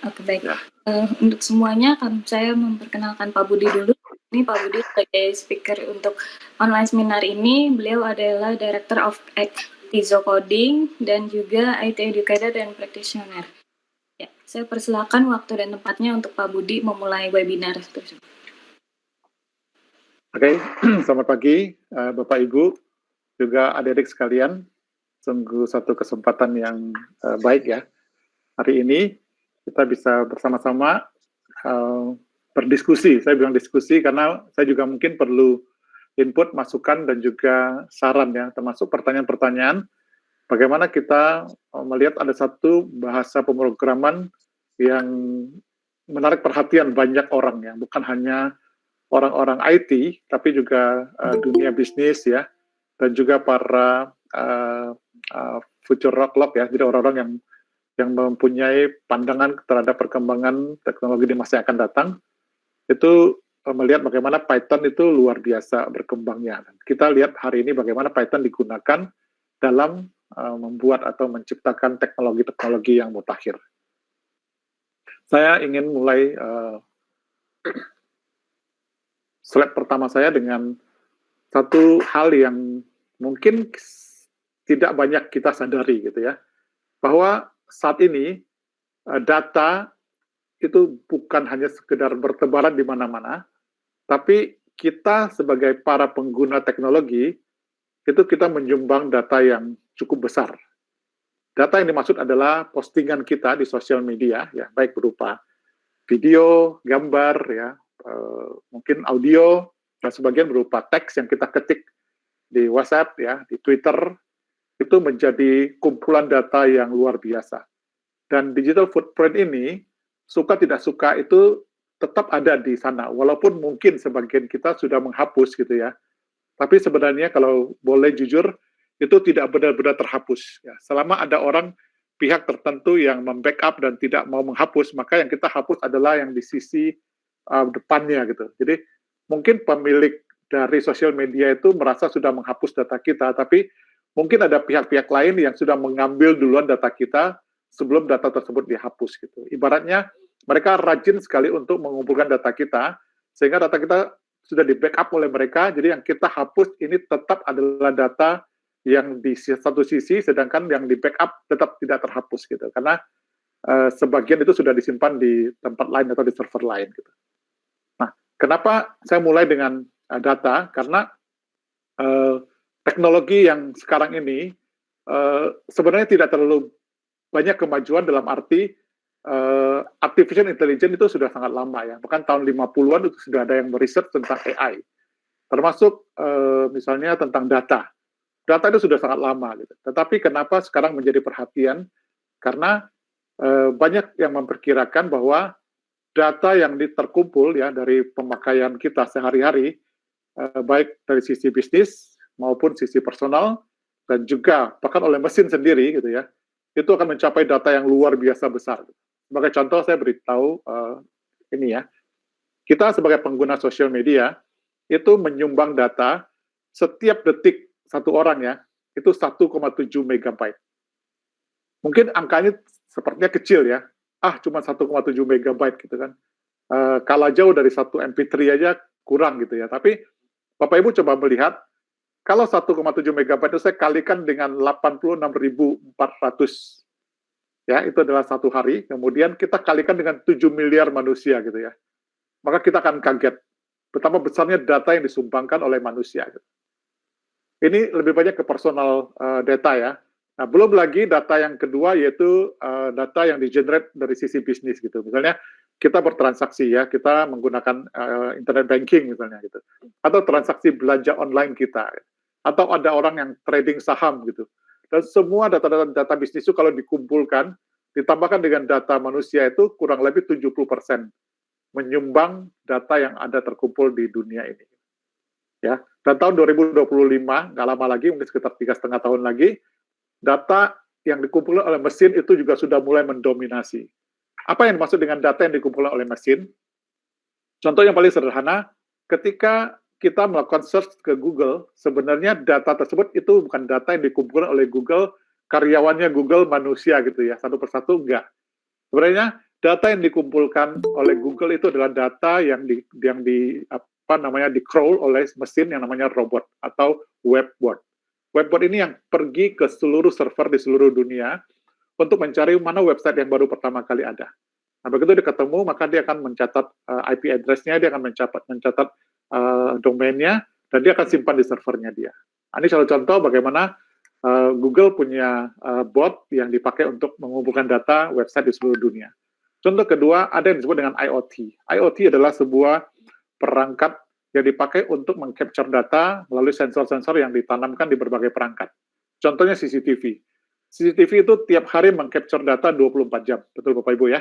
Oke, baik. Ya. Untuk semuanya saya memperkenalkan Pak Budi dulu. Ini Pak Budi sebagai speaker untuk online seminar ini. Beliau adalah Director of Tizo Coding dan juga IT Educator dan Practitioner. Ya, saya persilakan waktu dan tempatnya untuk Pak Budi memulai webinar tersebut. Oke, selamat pagi Bapak Ibu, juga adik-adik sekalian. Sungguh satu kesempatan yang baik ya. Hari ini kita bisa bersama-sama berdiskusi. Saya bilang diskusi karena saya juga mungkin perlu input, masukan, dan juga saran ya, termasuk pertanyaan-pertanyaan. Bagaimana kita melihat ada satu bahasa pemrograman yang menarik perhatian banyak orang ya, bukan hanya orang-orang IT, tapi juga dunia bisnis ya, dan juga para future rock ya, jadi orang-orang yang mempunyai pandangan terhadap perkembangan teknologi di masa yang akan datang, itu melihat bagaimana Python itu luar biasa berkembangnya. Kita lihat hari ini bagaimana Python digunakan dalam membuat atau menciptakan teknologi-teknologi yang mutakhir. Saya ingin mulai slide pertama saya dengan satu hal yang mungkin tidak banyak kita sadari gitu ya, bahwa saat ini data itu bukan hanya sekedar bertebaran di mana-mana, tapi kita sebagai para pengguna teknologi itu kita menyumbang data yang cukup besar. Data yang dimaksud adalah postingan kita di sosial media ya, baik berupa video, gambar ya, mungkin audio, dan sebagian berupa teks yang kita ketik di WhatsApp ya, di Twitter, itu menjadi kumpulan data yang luar biasa. Dan digital footprint ini, suka tidak suka itu tetap ada di sana, walaupun mungkin sebagian kita sudah menghapus gitu ya. Tapi sebenarnya kalau boleh jujur, itu tidak benar-benar terhapus. Ya. Selama ada orang pihak tertentu yang membackup dan tidak mau menghapus, maka yang kita hapus adalah yang di sisi depannya gitu. Jadi mungkin pemilik dari sosial media itu merasa sudah menghapus data kita, tapi mungkin ada pihak-pihak lain yang sudah mengambil duluan data kita sebelum data tersebut dihapus gitu. Ibaratnya mereka rajin sekali untuk mengumpulkan data kita, sehingga data kita sudah di backup oleh mereka, jadi yang kita hapus ini tetap adalah data yang di satu sisi, sedangkan yang di backup tetap tidak terhapus gitu, karena sebagian itu sudah disimpan di tempat lain atau di server lain gitu. Nah, kenapa saya mulai dengan data? Karena teknologi yang sekarang ini sebenarnya tidak terlalu banyak kemajuan dalam arti artificial intelligence itu sudah sangat lama ya, bahkan tahun 50-an itu sudah ada yang meriset tentang AI, termasuk misalnya tentang data. Data itu sudah sangat lama gitu. Tetapi kenapa sekarang menjadi perhatian? Karena banyak yang memperkirakan bahwa data yang terkumpul ya dari pemakaian kita sehari-hari, baik dari sisi bisnis maupun sisi personal, dan juga bahkan oleh mesin sendiri gitu ya, itu akan mencapai data yang luar biasa besar. Sebagai contoh saya beritahu ini ya, kita sebagai pengguna sosial media itu menyumbang data setiap detik satu orang ya, itu 1,7 megabyte. Mungkin angkanya sepertinya kecil ya, cuma 1,7 megabyte gitu kan. Kalah jauh dari satu MP3 aja kurang gitu ya. Tapi Bapak Ibu coba melihat, kalau 1,7 megabyte itu saya kalikan dengan 86.400, ya itu adalah satu hari, kemudian kita kalikan dengan 7 miliar manusia gitu ya. Maka kita akan kaget betapa besarnya data yang disumbangkan oleh manusia. Ini lebih banyak ke personal data ya. Nah, belum lagi data yang kedua yaitu data yang di-generate dari sisi bisnis gitu. Misalnya kita bertransaksi ya, kita menggunakan internet banking misalnya gitu. Atau transaksi belanja online kita. Atau ada orang yang trading saham gitu. Dan semua data-data bisnis itu kalau dikumpulkan, ditambahkan dengan data manusia itu kurang lebih 70% menyumbang data yang ada terkumpul di dunia ini. Ya, dan tahun 2025, nggak lama lagi, mungkin sekitar 3,5 tahun lagi, data yang dikumpulkan oleh mesin itu juga sudah mulai mendominasi. Apa yang dimaksud dengan data yang dikumpulkan oleh mesin? Contoh yang paling sederhana, ketika kita melakukan search ke Google, sebenarnya data tersebut itu bukan data yang dikumpulkan oleh Google, karyawannya Google manusia gitu ya, satu persatu enggak. Sebenarnya data yang dikumpulkan oleh Google itu adalah data yang di crawl oleh mesin yang namanya robot atau webbot. Webbot ini yang pergi ke seluruh server di seluruh dunia untuk mencari mana website yang baru pertama kali ada. Nah, begitu dia ketemu, maka dia akan mencatat IP address-nya, dia akan mencatat domainnya, dan dia akan simpan di servernya dia. Nah, ini salah contoh bagaimana Google punya bot yang dipakai untuk mengumpulkan data website di seluruh dunia. Contoh kedua, ada yang disebut dengan IoT. IoT adalah sebuah perangkat yang dipakai untuk meng-capture data melalui sensor-sensor yang ditanamkan di berbagai perangkat. Contohnya CCTV. CCTV itu tiap hari meng-capture data 24 jam. Betul Bapak Ibu ya?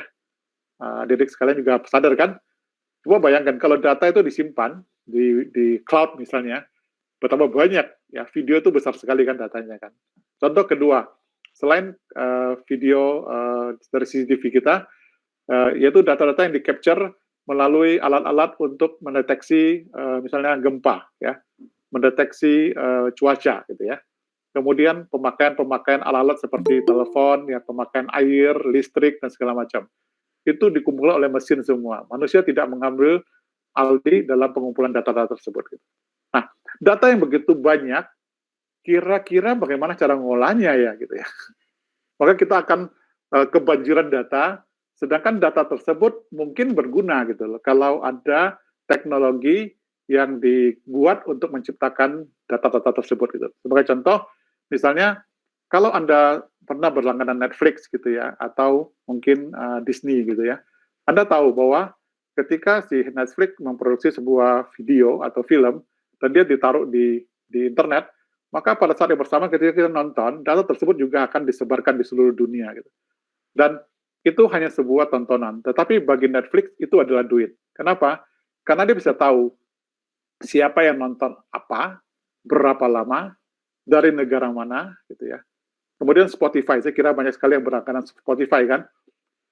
Adik sekalian juga sadar kan? Coba bayangkan kalau data itu disimpan di cloud misalnya, betapa banyak ya, video itu besar sekali kan datanya kan. Contoh kedua, selain video dari CCTV kita, yaitu data-data yang di-capture melalui alat-alat untuk mendeteksi misalnya gempa ya, mendeteksi cuaca gitu ya. Kemudian pemakaian alat-alat seperti telepon, ya, pemakaian air, listrik dan segala macam. Itu dikumpulkan oleh mesin semua. Manusia tidak mengambil alih dalam pengumpulan data-data tersebut. Gitu. Nah, data yang begitu banyak, kira-kira bagaimana cara ngolahnya ya gitu ya. Maka kita akan kebanjiran data, sedangkan data tersebut mungkin berguna gitu loh. Kalau ada teknologi yang dibuat untuk menciptakan data-data tersebut gitu. Sebagai contoh, misalnya kalau Anda pernah berlangganan Netflix gitu ya, atau mungkin Disney gitu ya, Anda tahu bahwa ketika si Netflix memproduksi sebuah video atau film, dan dia ditaruh di internet, maka pada saat yang bersama ketika kita nonton, data tersebut juga akan disebarkan di seluruh dunia. Gitu. Dan itu hanya sebuah tontonan, tetapi bagi Netflix itu adalah duit. Kenapa? Karena dia bisa tahu siapa yang nonton apa, berapa lama, dari negara mana, gitu ya. Kemudian Spotify, saya kira banyak sekali yang berlangganan Spotify kan.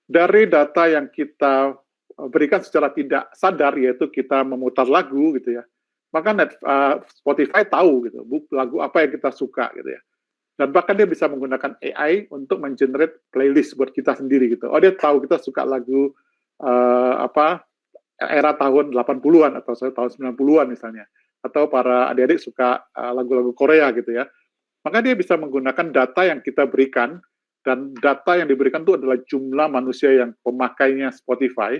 Dari data yang kita berikan secara tidak sadar, yaitu kita memutar lagu gitu ya, maka Spotify tahu gitu lagu apa yang kita suka gitu ya. Dan bahkan dia bisa menggunakan AI untuk mengenerate playlist buat kita sendiri gitu. Oh, dia tahu kita suka lagu era tahun 80-an atau tahun 90-an misalnya. Atau para adik-adik suka lagu-lagu Korea gitu ya. Maka dia bisa menggunakan data yang kita berikan, dan data yang diberikan itu adalah jumlah manusia yang pemakainya Spotify,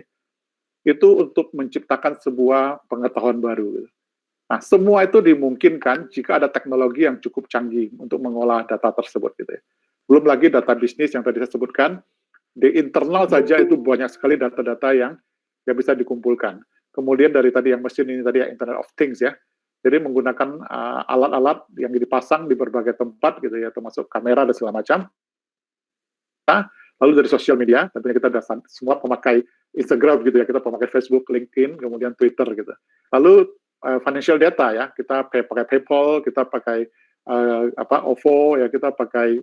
itu untuk menciptakan sebuah pengetahuan baru. Nah, semua itu dimungkinkan jika ada teknologi yang cukup canggih untuk mengolah data tersebut. Gitu ya. Belum lagi data bisnis yang tadi saya sebutkan, di internal saja itu banyak sekali data-data yang bisa dikumpulkan. Kemudian dari tadi yang mesin ini tadi ya, Internet of Things ya, jadi menggunakan alat-alat yang dipasang di berbagai tempat gitu ya, termasuk kamera dan segala macam. Nah, lalu dari sosial media, tentunya kita semua pemakai Instagram gitu ya, kita pemakai Facebook, LinkedIn, kemudian Twitter gitu. Lalu financial data ya, kita pakai PayPal, kita pakai OVO ya, kita pakai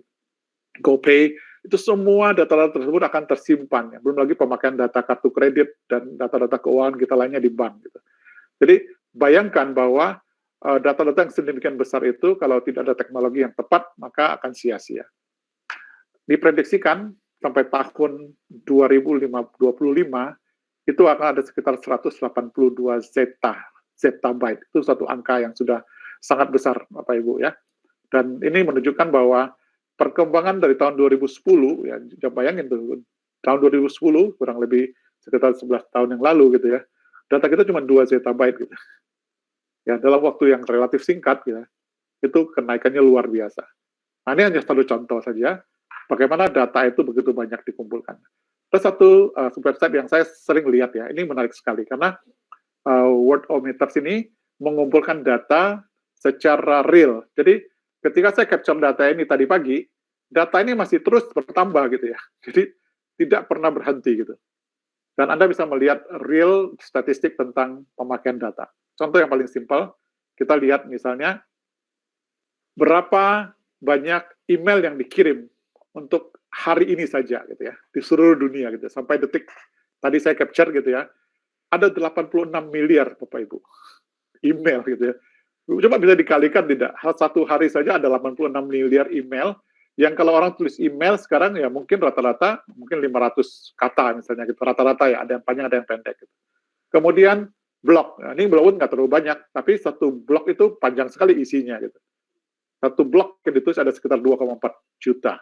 GoPay, itu semua data-data tersebut akan tersimpan ya. Belum lagi pemakaian data kartu kredit dan data-data keuangan kita lainnya di bank gitu. Jadi bayangkan bahwa data-data yang sedemikian besar itu kalau tidak ada teknologi yang tepat, maka akan sia-sia. Diprediksikan sampai tahun 2025 itu akan ada sekitar 182 zettabyte. Itu satu angka yang sudah sangat besar, Bapak Ibu ya. Dan ini menunjukkan bahwa perkembangan dari tahun 2010 ya, bayangin tuh, tahun 2010 kurang lebih sekitar 11 tahun yang lalu gitu ya. Data kita cuma 2 zettabyte gitu. Ya, dalam waktu yang relatif singkat ya, itu kenaikannya luar biasa. Nah, ini hanya satu contoh saja bagaimana data itu begitu banyak dikumpulkan. Terus satu website yang saya sering lihat ya, ini menarik sekali karena Worldometers ini mengumpulkan data secara real. Jadi ketika saya capture data ini tadi pagi, data ini masih terus bertambah gitu ya. Jadi tidak pernah berhenti gitu. Dan Anda bisa melihat real statistik tentang pemakaian data. Contoh yang paling simpel, kita lihat misalnya berapa banyak email yang dikirim untuk hari ini saja gitu ya, di seluruh dunia gitu, sampai detik tadi saya capture gitu ya, ada 86 miliar Bapak Ibu email gitu ya. Coba bisa dikalikan tidak, satu hari saja ada 86 miliar email yang kalau orang tulis email sekarang ya mungkin rata-rata mungkin 500 kata misalnya gitu, rata-rata ya, ada yang panjang, ada yang pendek gitu. Kemudian blog, nah, ini blog nggak terlalu banyak, tapi satu blog itu panjang sekali isinya gitu. Satu blog yang ditulis ada sekitar 2,4 juta.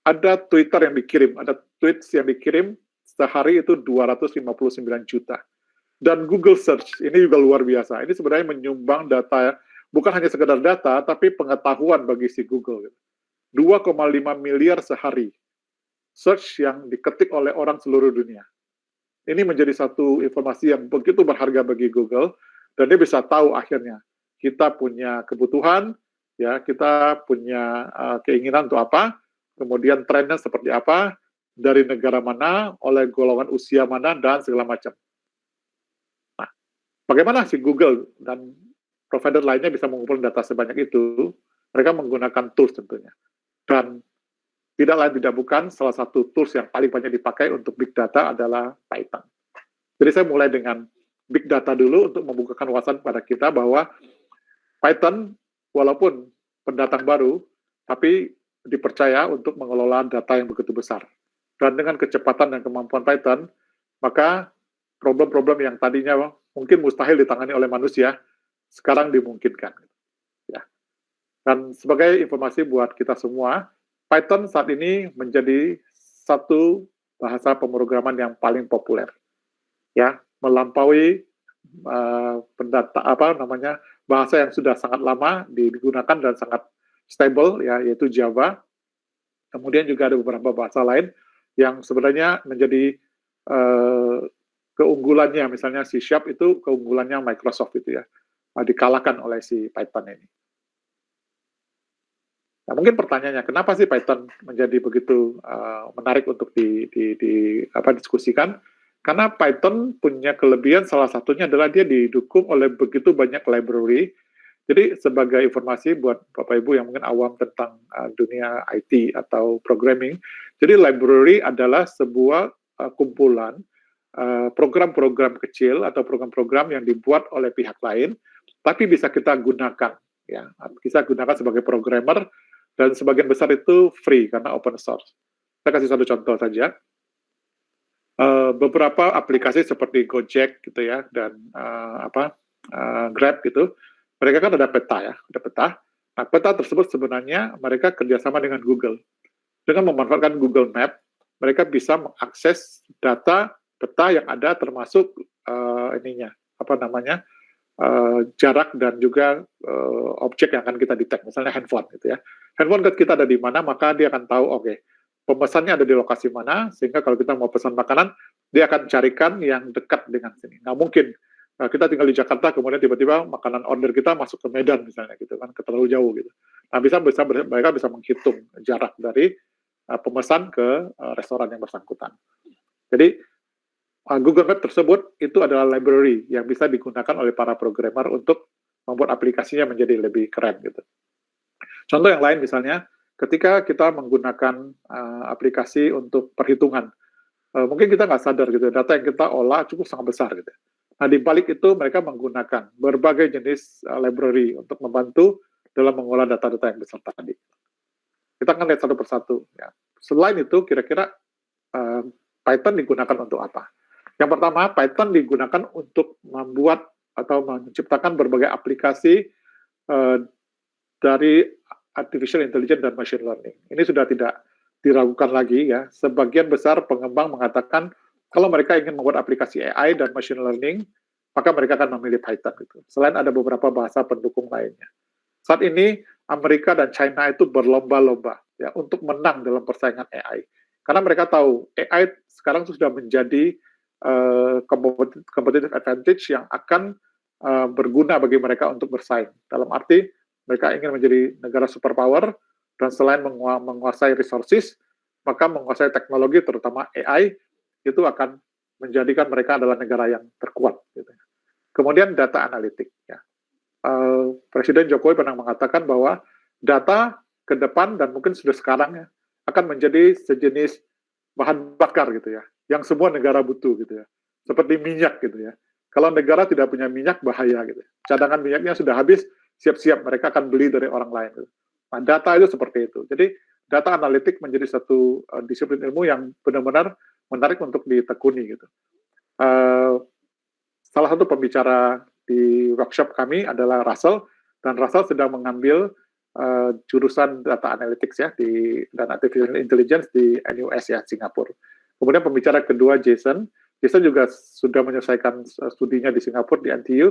Ada Twitter yang dikirim, ada tweets yang dikirim sehari itu 259 juta. Dan Google Search, ini juga luar biasa. Ini sebenarnya menyumbang data, bukan hanya sekedar data, tapi pengetahuan bagi si Google. 2,5 miliar sehari. Search yang diketik oleh orang seluruh dunia. Ini menjadi satu informasi yang begitu berharga bagi Google, dan dia bisa tahu akhirnya, kita punya kebutuhan, ya kita punya keinginan untuk apa, kemudian trennya seperti apa, dari negara mana, oleh golongan usia mana, dan segala macam. Nah, bagaimana si Google dan provider lainnya bisa mengumpulkan data sebanyak itu? Mereka menggunakan tools tentunya. Dan tidak lain tidak bukan, salah satu tools yang paling banyak dipakai untuk big data adalah Python. Jadi saya mulai dengan big data dulu untuk membukakan wawasan pada kita bahwa Python, walaupun pendatang baru, tapi dipercaya untuk mengelola data yang begitu besar. Dan dengan kecepatan dan kemampuan Python, maka problem-problem yang tadinya mungkin mustahil ditangani oleh manusia, sekarang dimungkinkan. Ya. Dan sebagai informasi buat kita semua, Python saat ini menjadi satu bahasa pemrograman yang paling populer, ya, melampaui bahasa yang sudah sangat lama digunakan dan sangat stable, ya, yaitu Java. Kemudian juga ada beberapa bahasa lain yang sebenarnya menjadi keunggulannya, misalnya C# itu keunggulannya Microsoft itu ya, dikalahkan oleh si Python ini. Nah, mungkin pertanyaannya, kenapa sih Python menjadi begitu menarik untuk diskusikan? Karena Python punya kelebihan, salah satunya adalah dia didukung oleh begitu banyak library. Jadi sebagai informasi buat Bapak Ibu yang mungkin awam tentang dunia IT atau programming, jadi library adalah sebuah kumpulan program-program kecil atau program-program yang dibuat oleh pihak lain, tapi bisa kita gunakan, ya, bisa gunakan sebagai programmer. Dan sebagian besar itu free karena open source. Saya kasih satu contoh saja. Beberapa aplikasi seperti Gojek gitu ya, dan Grab gitu, mereka kan ada peta ya, ada peta. Nah, peta tersebut sebenarnya mereka kerjasama dengan Google. Dengan memanfaatkan Google Map, mereka bisa mengakses data peta yang ada, termasuk jarak dan juga objek yang akan kita detect, misalnya handphone gitu ya. Handphone kita ada di mana, maka dia akan tahu, oke, pemesannya ada di lokasi mana, sehingga kalau kita mau pesan makanan, dia akan carikan yang dekat dengan sini. Nah, mungkin kita tinggal di Jakarta, kemudian tiba-tiba makanan order kita masuk ke Medan misalnya gitu kan, terlalu jauh gitu. Nah, mereka bisa menghitung jarak dari pemesan ke restoran yang bersangkutan. Jadi Google Map tersebut itu adalah library yang bisa digunakan oleh para programmer untuk membuat aplikasinya menjadi lebih keren gitu. Contoh yang lain misalnya, ketika kita menggunakan aplikasi untuk perhitungan, mungkin kita nggak sadar gitu, data yang kita olah cukup sangat besar gitu. Nah, di balik itu mereka menggunakan berbagai jenis library untuk membantu dalam mengolah data-data yang besar tadi. Kita akan lihat satu persatu. Ya. Selain itu, kira-kira Python digunakan untuk apa? Yang pertama, Python digunakan untuk membuat atau menciptakan berbagai aplikasi dari artificial intelligence dan machine learning. Ini sudah tidak diragukan lagi ya. Sebagian besar pengembang mengatakan kalau mereka ingin membuat aplikasi AI dan machine learning, maka mereka akan memilih Python gitu. Selain ada beberapa bahasa pendukung lainnya. Saat ini Amerika dan China itu berlomba-lomba ya untuk menang dalam persaingan AI. Karena mereka tahu AI sekarang sudah menjadi competitive advantage yang akan berguna bagi mereka untuk bersaing. Dalam arti mereka ingin menjadi negara superpower, dan selain menguasai resources, maka menguasai teknologi, terutama AI, itu akan menjadikan mereka adalah negara yang terkuat. Gitu. Kemudian data analitik. Ya. Presiden Jokowi pernah mengatakan bahwa data ke depan, dan mungkin sudah sekarang ya, akan menjadi sejenis bahan bakar gitu ya, yang semua negara butuh gitu ya, seperti minyak gitu ya. Kalau negara tidak punya minyak, bahaya gitu. Cadangan minyaknya sudah habis, siap-siap mereka akan beli dari orang lain. Gitu. Nah, data itu seperti itu. Jadi data analitik menjadi satu disiplin ilmu yang benar-benar menarik untuk ditekuni gitu. Salah satu pembicara di workshop kami adalah Russell, dan Russell sedang mengambil jurusan data analytics ya dan artificial intelligence di NUS ya, Singapura. Kemudian pembicara kedua Jason juga sudah menyelesaikan studinya di Singapura di NTU.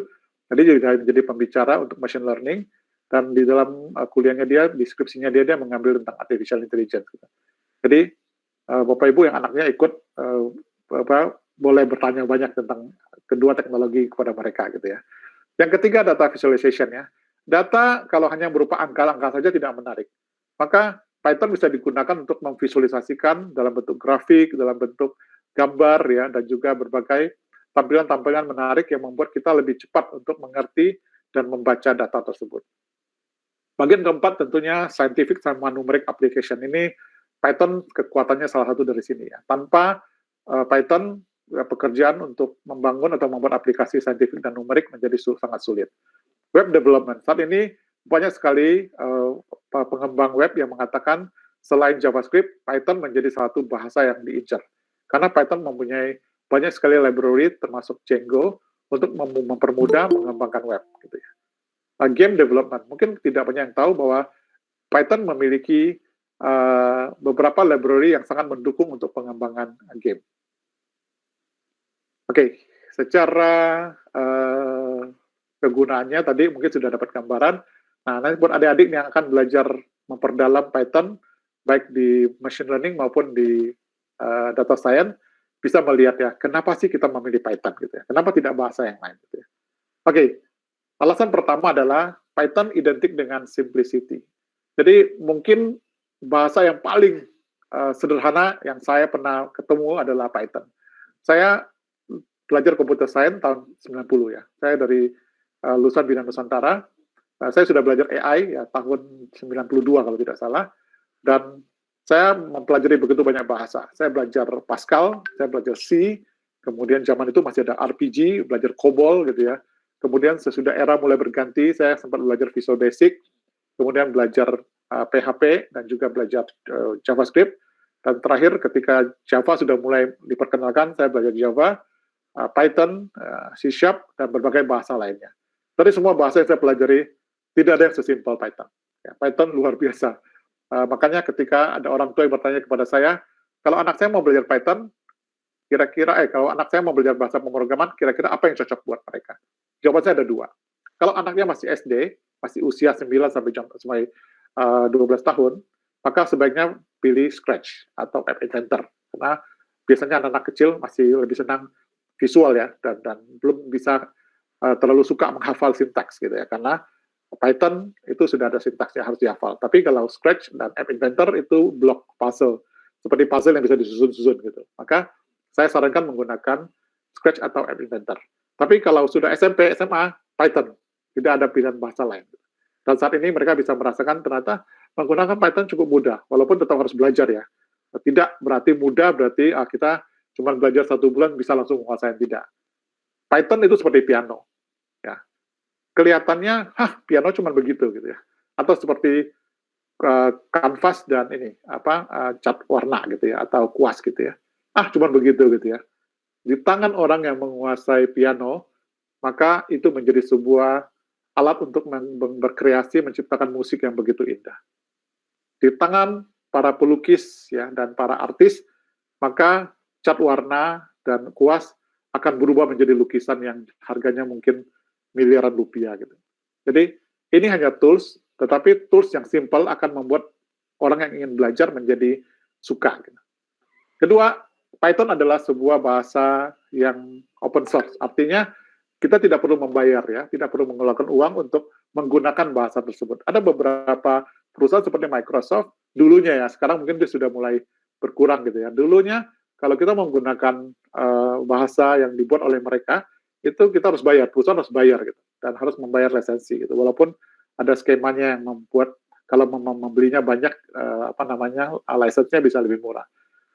Jadi juga menjadi pembicara untuk machine learning, dan di dalam kuliahnya dia, di skripsinya dia mengambil tentang artificial intelligence. Gitu. Jadi Bapak Ibu yang anaknya ikut boleh bertanya banyak tentang kedua teknologi kepada mereka gitu ya. Yang ketiga, data visualization ya. Data kalau hanya berupa angka-angka saja tidak menarik. Maka Python bisa digunakan untuk memvisualisasikan dalam bentuk grafik, dalam bentuk gambar ya, dan juga berbagai tampilan-tampilan menarik yang membuat kita lebih cepat untuk mengerti dan membaca data tersebut. Bagian keempat tentunya scientific sama numeric application. Ini Python kekuatannya salah satu dari sini ya. Tanpa Python, pekerjaan untuk membangun atau membuat aplikasi saintifik dan numerik menjadi sangat sulit. Web development, saat ini banyak sekali pengembang web yang mengatakan selain JavaScript, Python menjadi satu bahasa yang diincar. Karena Python mempunyai banyak sekali library, termasuk Django, untuk mempermudah mengembangkan web. Gitu ya. Game development, mungkin tidak banyak yang tahu bahwa Python memiliki beberapa library yang sangat mendukung untuk pengembangan game. Oke, secara kegunaannya tadi mungkin sudah dapat gambaran. Nah, nanti buat adik-adik yang akan belajar memperdalam Python, baik di machine learning maupun di data science, bisa melihat ya, kenapa sih kita memilih Python gitu ya? Kenapa tidak bahasa yang lain gitu ya? Oke, alasan pertama adalah Python identik dengan simplicity. Jadi mungkin bahasa yang paling sederhana yang saya pernah ketemu adalah Python. Saya belajar computer science tahun 90 ya. Saya dari lulusan Bina Nusantara. Saya sudah belajar AI ya tahun 92 kalau tidak salah. Dan saya mempelajari begitu banyak bahasa. Saya belajar Pascal, saya belajar C, kemudian zaman itu masih ada RPG, belajar COBOL gitu ya. Kemudian sesudah era mulai berganti, saya sempat belajar Visual Basic, kemudian belajar PHP dan juga belajar JavaScript. Dan terakhir ketika Java sudah mulai diperkenalkan, saya belajar Java, Python, C#, dan berbagai bahasa lainnya. Dari semua bahasa yang saya pelajari, tidak ada yang sesimpel Python. Ya, Python luar biasa. Makanya ketika ada orang tua yang bertanya kepada saya, kalau anak saya mau belajar Python, kalau anak saya mau belajar bahasa pemrograman, kira-kira apa yang cocok buat mereka? Jawaban saya ada dua. Kalau anaknya masih SD, masih usia 9 sampai 12 tahun, maka sebaiknya pilih Scratch atau App Inventor. Karena biasanya anak-anak kecil masih lebih senang visual ya, dan belum bisa terlalu suka menghafal sintaks gitu ya, karena Python itu sudah ada sintaksnya harus dihafal. Tapi kalau Scratch dan App Inventor itu blok puzzle, seperti puzzle yang bisa disusun-susun gitu. Maka saya sarankan menggunakan Scratch atau App Inventor. Tapi kalau sudah SMP, SMA, Python, tidak ada pilihan bahasa lain. Dan saat ini mereka bisa merasakan ternyata menggunakan Python cukup mudah, walaupun tetap harus belajar ya. Tidak berarti mudah, berarti kita cuma belajar 1 bulan bisa langsung menguasai, tidak. Python itu seperti piano. Ya. Kelihatannya, piano cuma begitu gitu ya. Atau seperti kanvas dan cat warna gitu ya, atau kuas gitu ya. Cuma begitu gitu ya. Di tangan orang yang menguasai piano, maka itu menjadi sebuah alat untuk berkreasi, menciptakan musik yang begitu indah. Di tangan para pelukis ya dan para artis, maka cat warna dan kuas akan berubah menjadi lukisan yang harganya mungkin miliaran rupiah gitu. Jadi ini hanya tools, tetapi tools yang simple akan membuat orang yang ingin belajar menjadi suka. Gitu. Kedua, Python adalah sebuah bahasa yang open source, artinya kita tidak perlu membayar ya, tidak perlu mengeluarkan uang untuk menggunakan bahasa tersebut. Ada beberapa perusahaan seperti Microsoft dulunya ya, sekarang mungkin dia sudah mulai berkurang gitu ya. Dulunya kalau kita menggunakan bahasa yang dibuat oleh mereka, itu kita harus bayar, perusahaan harus bayar gitu, dan harus membayar lisensi gitu. Walaupun ada skemanya yang membuat kalau membelinya banyak, lisensinya bisa lebih murah.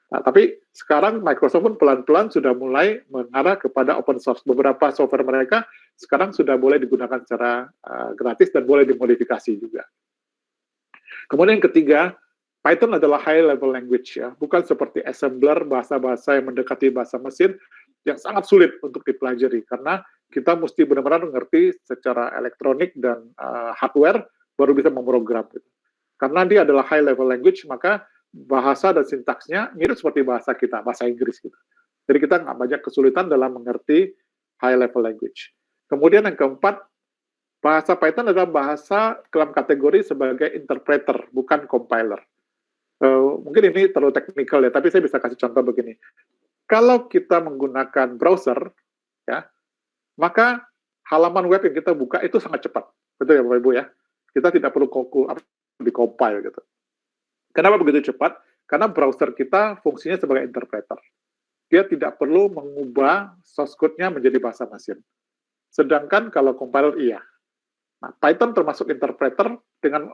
Nah, tapi sekarang Microsoft pun pelan-pelan sudah mulai mengarah kepada open source. Beberapa software mereka sekarang sudah boleh digunakan secara gratis dan boleh dimodifikasi juga. Kemudian yang ketiga, Python adalah high level language ya, bukan seperti assembler, bahasa-bahasa yang mendekati bahasa mesin yang sangat sulit untuk dipelajari karena kita mesti benar-benar mengerti secara elektronik dan hardware baru bisa memprogram gitu. Karena dia adalah high level language, maka bahasa dan sintaksnya mirip seperti bahasa kita, bahasa Inggris gitu. Jadi kita nggak banyak kesulitan dalam mengerti high level language. Kemudian yang keempat, bahasa Python adalah bahasa dalam kategori sebagai interpreter, bukan compiler. Mungkin ini terlalu teknikal ya, tapi saya bisa kasih contoh begini. Kalau kita menggunakan browser, ya, maka halaman web yang kita buka itu sangat cepat. Betul ya Bapak Ibu ya? Kita tidak perlu di-compile gitu. Kenapa begitu cepat? Karena browser kita fungsinya sebagai interpreter. Dia tidak perlu mengubah source code-nya menjadi bahasa mesin. Sedangkan kalau compiler iya. Nah, Python termasuk interpreter dengan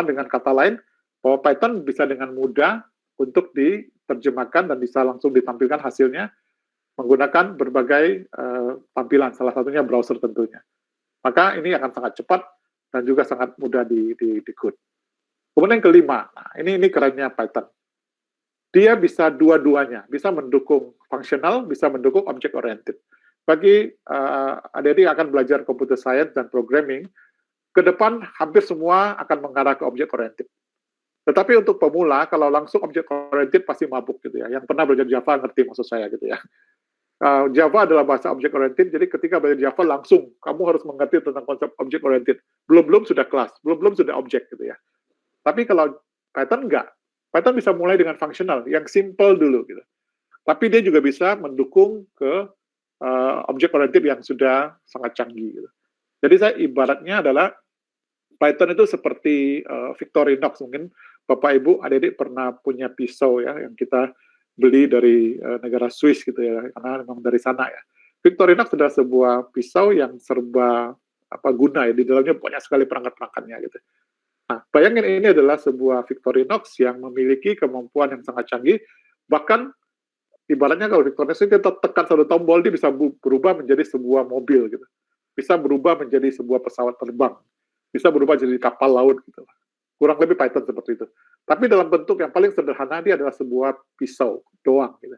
dengan kata lain, bahwa Python bisa dengan mudah untuk diterjemahkan dan bisa langsung ditampilkan hasilnya menggunakan berbagai tampilan, salah satunya browser tentunya. Maka ini akan sangat cepat dan juga sangat mudah di-code. Kemudian yang kelima, nah ini kerennya Python. Dia bisa dua-duanya, bisa mendukung fungsional, bisa mendukung object oriented. Bagi adik-adik akan belajar computer science dan programming, ke depan hampir semua akan mengarah ke object oriented. Tetapi untuk pemula, kalau langsung object oriented pasti mabuk gitu ya. Yang pernah belajar Java ngerti maksud saya gitu ya. Java adalah bahasa object oriented, jadi ketika belajar Java langsung kamu harus mengerti tentang konsep object oriented. Belum sudah kelas, belum sudah object gitu ya. Tapi kalau Python enggak. Python bisa mulai dengan fungsional, yang simple dulu gitu. Tapi dia juga bisa mendukung ke object oriented yang sudah sangat canggih gitu. Jadi saya ibaratnya adalah Python itu seperti Victorinox, mungkin Bapak Ibu adik-adik pernah punya pisau ya yang kita beli dari negara Swiss gitu ya, karena memang dari sana ya. Victorinox adalah sebuah pisau yang serba guna ya, di dalamnya banyak sekali perangkat-perangkatnya gitu. Nah, bayangin ini adalah sebuah Victorinox yang memiliki kemampuan yang sangat canggih, bahkan ibaratnya kalau Victorinox itu kita tekan satu tombol, dia bisa berubah menjadi sebuah mobil gitu. Bisa berubah menjadi sebuah pesawat terbang. Bisa berubah jadi kapal laut gitu. Kurang lebih Python seperti itu. Tapi dalam bentuk yang paling sederhana dia adalah sebuah pisau doang gitu.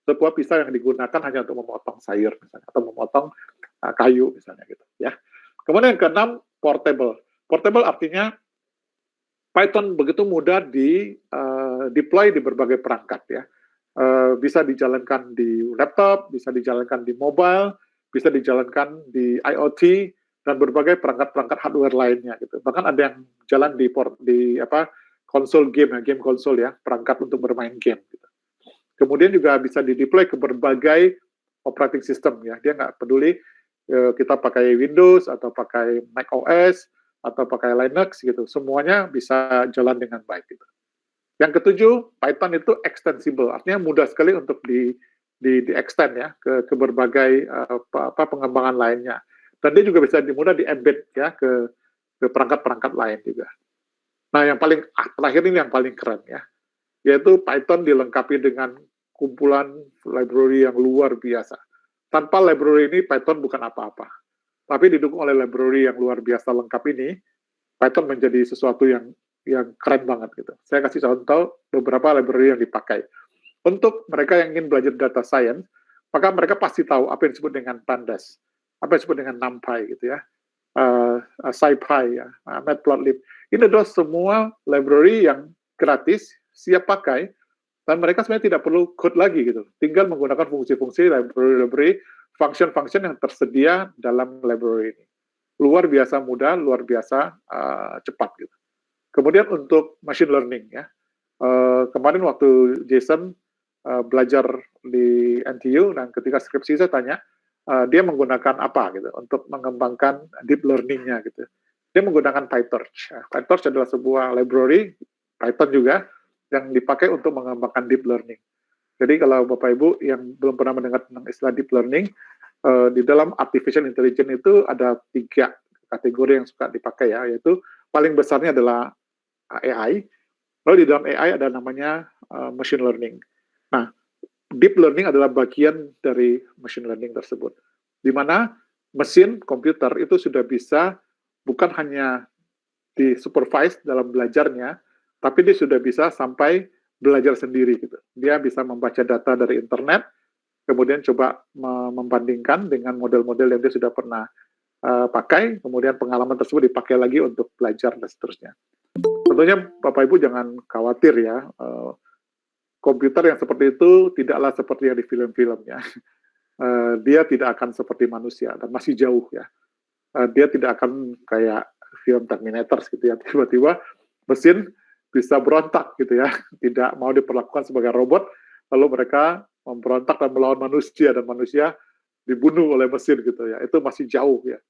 Sebuah pisau yang digunakan hanya untuk memotong sayur misalnya atau memotong kayu misalnya gitu ya. Kemudian yang keenam, portable. Portable artinya Python begitu mudah deploy di berbagai perangkat ya. Bisa dijalankan di laptop, bisa dijalankan di mobile, bisa dijalankan di IoT dan berbagai perangkat-perangkat hardware lainnya gitu. Bahkan ada yang jalan di konsol game ya, game konsol ya, perangkat untuk bermain game gitu. Kemudian juga bisa di-deploy ke berbagai operating system ya. Dia nggak peduli kita pakai Windows atau pakai Mac OS atau pakai Linux gitu. Semuanya bisa jalan dengan baik gitu. Yang ketujuh, Python itu extensible, artinya mudah sekali untuk di-extend ya ke berbagai pengembangan lainnya. Dan dia juga bisa mudah di-embed ya ke perangkat-perangkat lain juga. Nah, yang paling terakhir ini yang paling keren ya, yaitu Python dilengkapi dengan kumpulan library yang luar biasa. Tanpa library ini, Python bukan apa-apa. Tapi didukung oleh library yang luar biasa lengkap ini, Python menjadi sesuatu yang keren banget gitu. Saya kasih contoh beberapa library yang dipakai. Untuk mereka yang ingin belajar data science, maka mereka pasti tahu apa yang disebut dengan pandas, apa yang disebut dengan NumPy gitu ya, SciPy ya, Matplotlib. Ini adalah semua library yang gratis, siap pakai, dan mereka sebenarnya tidak perlu code lagi gitu. Tinggal menggunakan fungsi-fungsi library, function-function yang tersedia dalam library ini. Luar biasa mudah, luar biasa cepat gitu. Kemudian untuk machine learning ya, kemarin waktu Jason belajar di NTU dan ketika skripsi saya tanya, dia menggunakan apa gitu untuk mengembangkan deep learning-nya gitu. Dia menggunakan PyTorch. PyTorch adalah sebuah library Python juga yang dipakai untuk mengembangkan deep learning. Jadi kalau Bapak Ibu yang belum pernah mendengar tentang istilah deep learning, di dalam artificial intelligence itu ada 3 kategori yang suka dipakai ya, yaitu paling besarnya adalah AI, lalu di dalam AI ada namanya machine learning. Nah, deep learning adalah bagian dari machine learning tersebut, di mana mesin komputer itu sudah bisa bukan hanya disupervise dalam belajarnya, tapi dia sudah bisa sampai belajar sendiri gitu. Dia bisa membaca data dari internet, kemudian coba membandingkan dengan model-model yang dia sudah pernah pakai, kemudian pengalaman tersebut dipakai lagi untuk belajar dan seterusnya. Tentunya Bapak Ibu jangan khawatir ya, komputer yang seperti itu tidaklah seperti yang di film-film ya. Dia tidak akan seperti manusia dan masih jauh ya. Dia tidak akan kayak film Terminator gitu ya, tiba-tiba mesin bisa berontak gitu ya, tidak mau diperlakukan sebagai robot, lalu mereka memberontak dan melawan manusia dan manusia dibunuh oleh mesin gitu ya, itu masih jauh ya.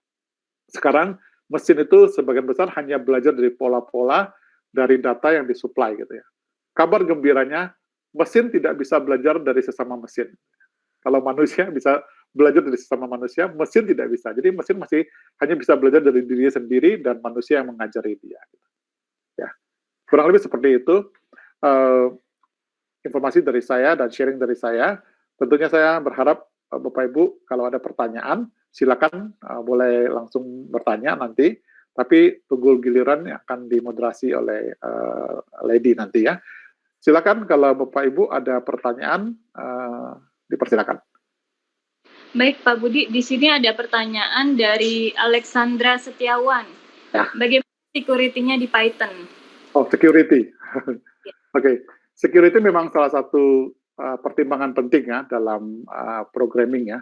Sekarang mesin itu sebagian besar hanya belajar dari pola-pola dari data yang disuplai gitu ya. Kabar gembiranya, mesin tidak bisa belajar dari sesama mesin. Kalau manusia bisa belajar dari sesama manusia, mesin tidak bisa. Jadi mesin masih hanya bisa belajar dari dirinya sendiri dan manusia yang mengajari dia. Ya, kurang lebih seperti itu. Informasi dari saya dan sharing dari saya. Tentunya saya berharap Bapak Ibu kalau ada pertanyaan silakan boleh langsung bertanya nanti. Tapi tunggu giliran yang akan dimoderasi oleh Lady nanti ya. Silakan kalau Bapak Ibu ada pertanyaan, dipersilakan. Baik Pak Budi, di sini ada pertanyaan dari Alexandra Setiawan. Ya. Bagaimana security-nya di Python? Oh, security. Ya. Oke, security memang salah satu pertimbangan penting ya dalam programming ya.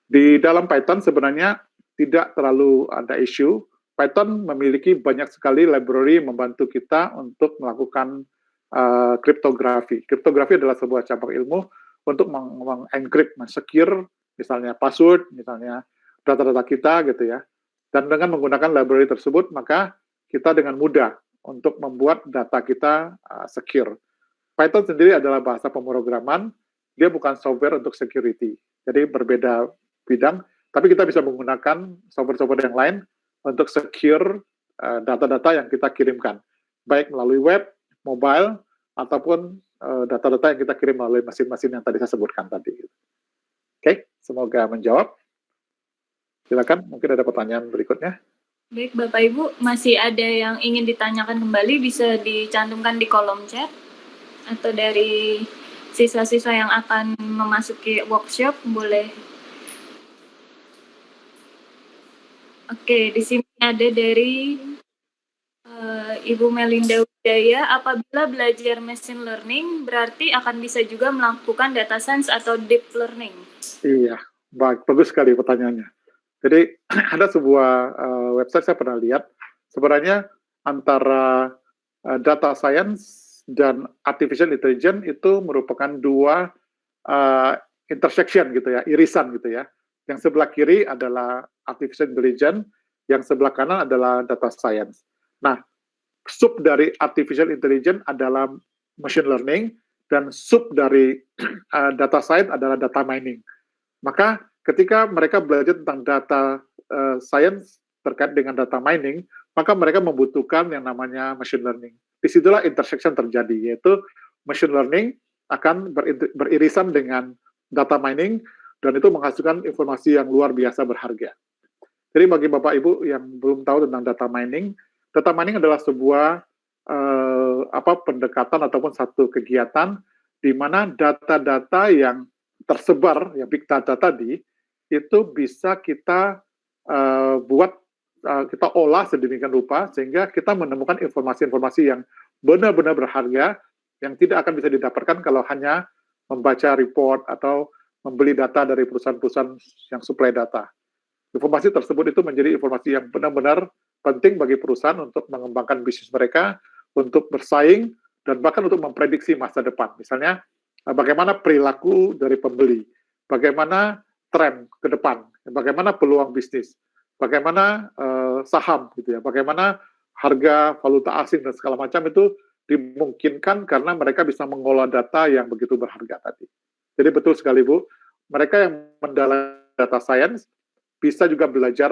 Di dalam Python sebenarnya tidak terlalu ada isu. Python memiliki banyak sekali library yang membantu kita untuk melakukan kriptografi. Kriptografi adalah sebuah cabang ilmu untuk mengencrypt, men-secure, misalnya password, misalnya data-data kita gitu ya. Dan dengan menggunakan library tersebut, maka kita dengan mudah untuk membuat data kita secure. Python sendiri adalah bahasa pemrograman, dia bukan software untuk security. Jadi berbeda bidang, tapi kita bisa menggunakan software-software yang lain untuk secure data-data yang kita kirimkan, baik melalui web, mobile, ataupun data-data yang kita kirim melalui mesin-mesin yang tadi saya sebutkan tadi. Oke, semoga menjawab. Silakan, mungkin ada pertanyaan berikutnya. Baik, Bapak Ibu, masih ada yang ingin ditanyakan kembali, bisa dicantumkan di kolom chat, atau dari siswa-siswa yang akan memasuki workshop, boleh. Oke, di sini ada dari Ibu Melinda Widaya, apabila belajar machine learning, berarti akan bisa juga melakukan data science atau deep learning. Iya, bagus sekali pertanyaannya. Jadi ada sebuah website saya pernah lihat, sebenarnya antara data science dan artificial intelligence itu merupakan dua intersection gitu ya, irisan gitu ya. Yang sebelah kiri adalah artificial intelligence, yang sebelah kanan adalah data science. Nah, sub dari artificial intelligence adalah machine learning, dan sub dari data science adalah data mining. Maka ketika mereka belajar tentang data science terkait dengan data mining, maka mereka membutuhkan yang namanya machine learning. Disitulah intersection terjadi, yaitu machine learning akan beririsan dengan data mining, dan itu menghasilkan informasi yang luar biasa berharga. Jadi bagi Bapak Ibu yang belum tahu tentang data mining adalah sebuah pendekatan ataupun satu kegiatan di mana data-data yang tersebar, ya big data tadi, itu bisa kita kita olah sedemikian rupa sehingga kita menemukan informasi-informasi yang benar-benar berharga yang tidak akan bisa didapatkan kalau hanya membaca report atau membeli data dari perusahaan-perusahaan yang suplai data. Informasi tersebut itu menjadi informasi yang benar-benar penting bagi perusahaan untuk mengembangkan bisnis mereka, untuk bersaing, dan bahkan untuk memprediksi masa depan. Misalnya, bagaimana perilaku dari pembeli, bagaimana tren ke depan, bagaimana peluang bisnis, bagaimana saham, gitu ya, bagaimana harga valuta asing dan segala macam itu dimungkinkan karena mereka bisa mengolah data yang begitu berharga tadi. Jadi betul sekali Bu, mereka yang mendalami data science bisa juga belajar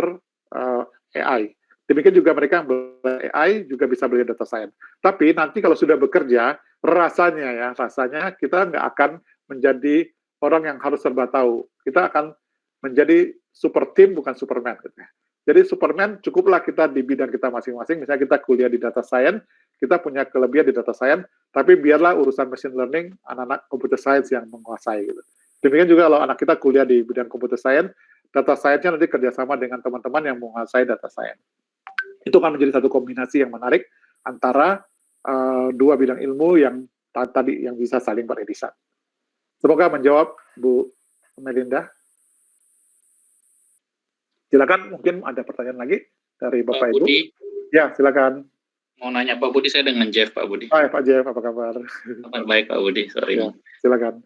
AI. Demikian juga mereka yang belajar AI juga bisa belajar data science. Tapi nanti kalau sudah bekerja, rasanya kita nggak akan menjadi orang yang harus serba tahu. Kita akan menjadi super team, bukan Superman. Gitu. Jadi Superman cukuplah kita di bidang kita masing-masing. Misalnya kita kuliah di data science, kita punya kelebihan di data science, tapi biarlah urusan machine learning anak-anak computer science yang menguasai gitu. Demikian juga kalau anak kita kuliah di bidang computer science, data science-nya nanti kerjasama dengan teman-teman yang menguasai data science. Itu akan menjadi satu kombinasi yang menarik antara dua bidang ilmu yang tadi yang bisa saling beririsan. Semoga menjawab Bu Melinda. Silakan, mungkin ada pertanyaan lagi dari Bapak Ibu. Budi, Ya, silakan. mau nanya Pak Budi, saya dengan Jeff Pak Budi. Pak Jeff, apa kabar? Baik Pak Budi, sorry. Ya, silakan.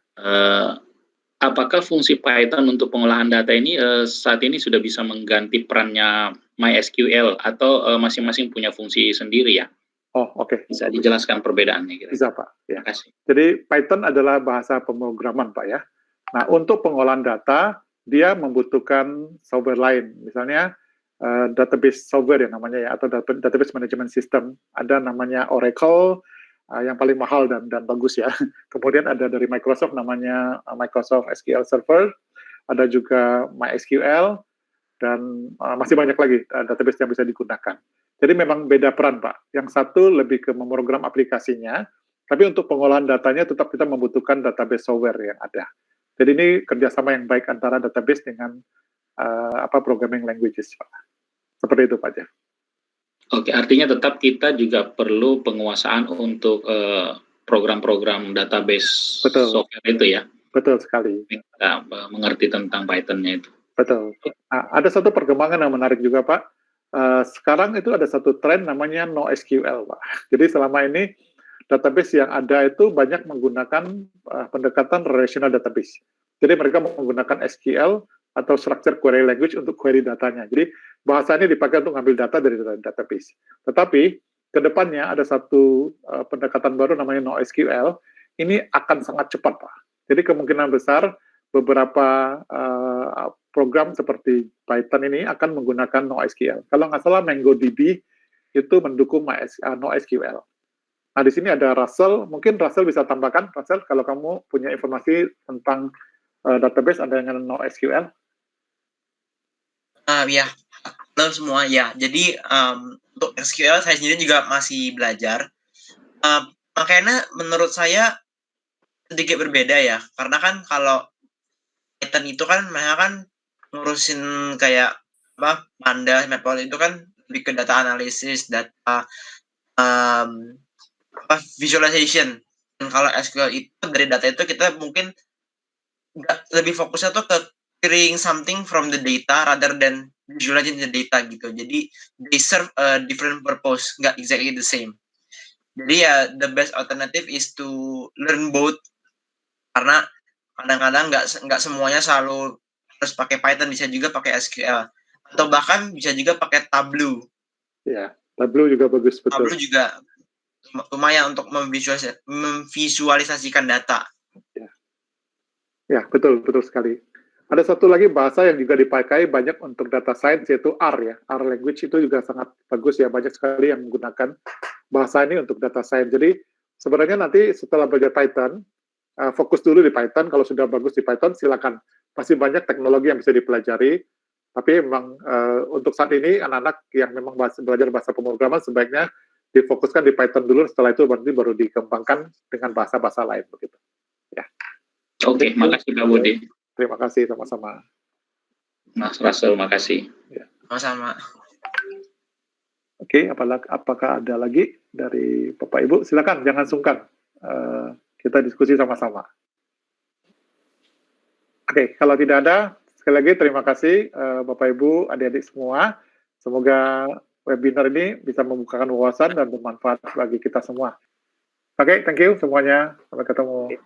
Apakah fungsi Python untuk pengolahan data ini saat ini sudah bisa mengganti perannya MySQL atau masing-masing punya fungsi sendiri ya? Oh, oke. Bisa dijelaskan perbedaannya kira-kira? Bisa, Pak. Ya. Terima kasih. Jadi Python adalah bahasa pemrograman, Pak ya. Nah, untuk pengolahan data, dia membutuhkan software lain. Misalnya database software ya namanya ya, atau database management system. Ada namanya Oracle, yang paling mahal dan bagus ya. Kemudian ada dari Microsoft namanya Microsoft SQL Server, ada juga MySQL, dan masih banyak lagi database yang bisa digunakan. Jadi memang beda peran, Pak. Yang satu lebih ke memprogram aplikasinya, tapi untuk pengolahan datanya tetap kita membutuhkan database software yang ada. Jadi ini kerjasama yang baik antara database dengan programming languages, Pak. Seperti itu, Pak Jeff. Oke, artinya tetap kita juga perlu penguasaan untuk program-program database software itu ya? Betul sekali. Kita mengerti tentang Python-nya itu. Betul. Nah, ada satu perkembangan yang menarik juga, Pak. Sekarang itu ada satu tren namanya NoSQL, Pak. Jadi selama ini database yang ada itu banyak menggunakan pendekatan relational database. Jadi mereka menggunakan SQL atau structured query language untuk query datanya. Jadi bahasanya dipakai untuk ngambil data dari database. Tetapi ke depannya ada satu pendekatan baru namanya NoSQL. Ini akan sangat cepat, Pak. Jadi kemungkinan besar beberapa program seperti Python ini akan menggunakan NoSQL. Kalau nggak salah MongoDB itu mendukung NoSQL. Nah, di sini ada Russell. Mungkin Russell bisa tambahkan, Russell, kalau kamu punya informasi tentang database ada yang NoSQL. Ya, halo semua ya. Jadi untuk SQL saya sendiri juga masih belajar. Makanya menurut saya sedikit berbeda ya, karena kan kalau Python itu kan mereka kan ngurusin kayak pandas, matplotlib itu kan lebih ke data analisis, data visualization. Dan kalau SQL itu dari data itu kita mungkin lebih fokusnya tuh ke creating something from the data rather than visualizing the data gitu. Jadi they serve a different purpose, nggak exactly the same. Jadi ya the best alternative is to learn both, karena kadang-kadang nggak semuanya selalu harus pakai Python, bisa juga pakai SQL atau bahkan bisa juga pakai Tableau. Ya, Tableau juga bagus, betul. Tableau juga lumayan untuk memvisualisasikan data. Ya, betul sekali. Ada satu lagi bahasa yang juga dipakai banyak untuk data science, yaitu R ya. R language itu juga sangat bagus ya, banyak sekali yang menggunakan bahasa ini untuk data science. Jadi sebenarnya nanti setelah belajar Python, fokus dulu di Python. Kalau sudah bagus di Python, silakan. Masih banyak teknologi yang bisa dipelajari. Tapi memang untuk saat ini anak-anak yang memang belajar bahasa pemrograman sebaiknya difokuskan di Python dulu. Setelah itu nanti baru dikembangkan dengan bahasa-bahasa lain begitu. Ya. Oke, makasih Pak Budi. Terima kasih, sama-sama. Mas Russell, makasih. Ya. Sama-sama. Oke, apakah ada lagi dari Bapak Ibu? Silakan, jangan sungkan. Kita diskusi sama-sama. Oke, kalau tidak ada, sekali lagi terima kasih Bapak Ibu, adik-adik semua. Semoga webinar ini bisa membukakan wawasan dan bermanfaat bagi kita semua. Oke, thank you semuanya. Sampai ketemu.